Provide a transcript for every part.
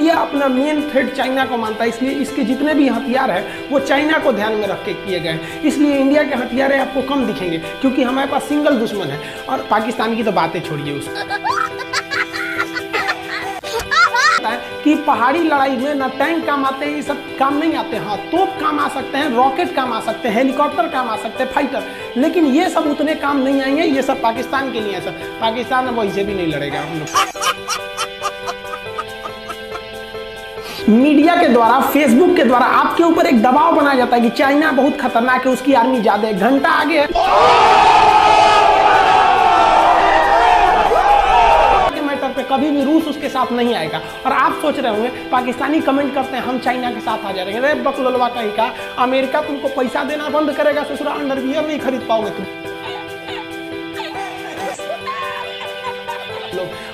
India अपना main threat China को मानता है, इसलिए इसके जितने भी हथियार हैं वो चाइना को ध्यान में रख के किए गए हैं। इसलिए इंडिया के हथियार आपको कम दिखेंगे क्योंकि हमारे पास सिंगल दुश्मन है। और पाकिस्तान की तो बातें छोड़िए, कि पहाड़ी लड़ाई में ना टैंक काम आते हैं, ये सब काम नहीं आते। हाँ, तोप काम आ सकते हैं, रॉकेट काम आ सकते हैं, हेलीकॉप्टर काम आ सकते हैं, फाइटर, लेकिन ये सब उतने काम नहीं आएंगे। ये सब पाकिस्तान के लिए है सर। पाकिस्तान अब वैसे भी नहीं लड़ेगा हम लोग। मीडिया के द्वारा, फेसबुक के द्वारा आपके ऊपर एक दबाव बनाया जाता है कि चाइना बहुत खतरनाक है, उसकी आर्मी ज्यादा है, घंटा आगे है। पे कभी भी रूस उसके साथ नहीं आएगा। और आप सोच रहे होंगे पाकिस्तानी कमेंट करते हैं हम चाइना के साथ आ जाएंगे। अरे बकलोलवा कहीं का, अमेरिका तुमको पैसा देना बंद करेगा, ससुरा अंडरवियर नहीं खरीद पाओगे तुम।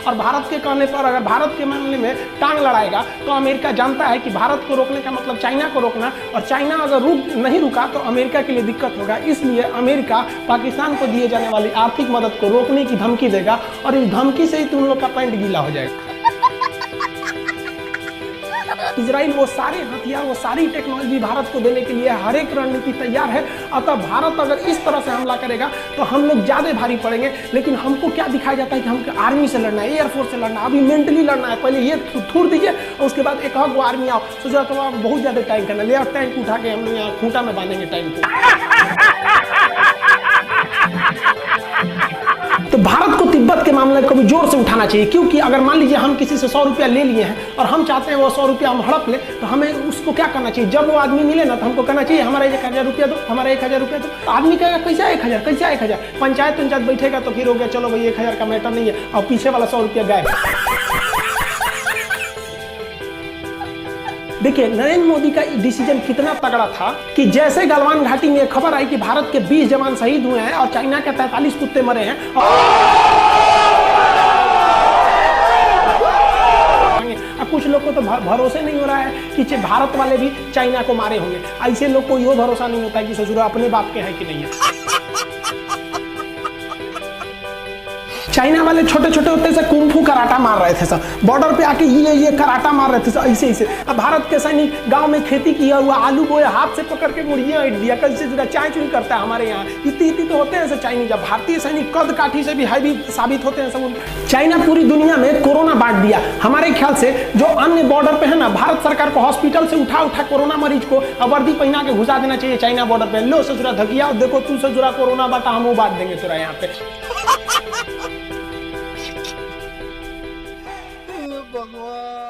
और भारत के कहने पर अगर भारत के मामले में टांग लड़ाएगा तो अमेरिका जानता है कि भारत को रोकने का मतलब चाइना को रोकना, और चाइना अगर नहीं रुका तो अमेरिका के लिए दिक्कत होगा। इसलिए अमेरिका पाकिस्तान को दिए जाने वाली आर्थिक मदद को रोकने की धमकी देगा, और इस धमकी से ही तुम लोग का पैंट गीला हो जाएगा। इजराइल वो सारे हथियार, वो सारी टेक्नोलॉजी भारत को देने के लिए हर एक रणनीति तैयार है। अतः भारत अगर इस तरह से हमला करेगा तो हम लोग ज्यादा भारी पड़ेंगे। लेकिन हमको क्या दिखाया जाता है कि हमको आर्मी से लड़ना है, एयरफोर्स से लड़ना है, अभी मेंटली लड़ना है। पहले ये थूर दीजिए और उसके बाद एक वो आर्मी आओ, सोचा तो आप बहुत ज्यादा टाइम करना, ले टैंक उठा के हम लोग यहाँ खूंटा में बांधेंगे टैंक को। तो भारत को तिब्बत के मामले को भी जोर से उठाना चाहिए, क्योंकि अगर मान लीजिए हम किसी से 100 रुपया ले लिए हैं और हम चाहते हैं वो 100 रुपया हम हड़प ले, तो हमें उसको क्या करना चाहिए? जब वो आदमी मिले ना तो हमको कहना चाहिए हमारा 1000 रुपया दो, हमारा 1000 रुपया दो। आदमी कहेगा कैसा 1000, कैसा 1000? पंचायत बैठेगा तो फिर हो गया, चलो भाई 1000 का मैटर नहीं है, और पीछे वाला 100 रुपया गायब। देखिए नरेंद्र मोदी का डिसीजन कितना तगड़ा था कि जैसे गलवान घाटी में खबर आई कि भारत के 20 जवान शहीद हुए हैं और चाइना के 43 कुत्ते मरे हैं, कुछ लोग को तो भरोसे नहीं हो रहा है कि भारत वाले भी चाइना को मारे होंगे। ऐसे लोग को ये भरोसा नहीं होता है कि ससुरा अपने बाप के है कि नहीं है। चाइना वाले छोटे छोटे होते से कुंफू कराटा मार रहे थे सब, बॉर्डर पे आके ये कराटा मार रहे थे सब, ऐसे ऐसे। अब भारत के सैनिक गांव में खेती किया हुआ आलू बोए, हाथ से पकड़ के मुर्गियां इट दिया, कैसे जुड़ा चाय चुई करता है हमारे यहाँ। इतनी तो होते हैं सब चाइनीज। जब भारतीय सैनिक कद काठी से भी हैवी साबित होते हैं सब। चाइना पूरी दुनिया में कोरोना बांट दिया। हमारे ख्याल से जो अन्य बॉर्डर पे है ना, भारत सरकार को हॉस्पिटल से उठा कोरोना मरीज को वर्दी पहना के घुसा देना चाहिए चाइना बॉर्डर पे। लो ससुरा धकिया, देखो तू ससुरा कोरोना बांटा, हम वो बांट देंगे तोरा यहाँ पे। भगवान।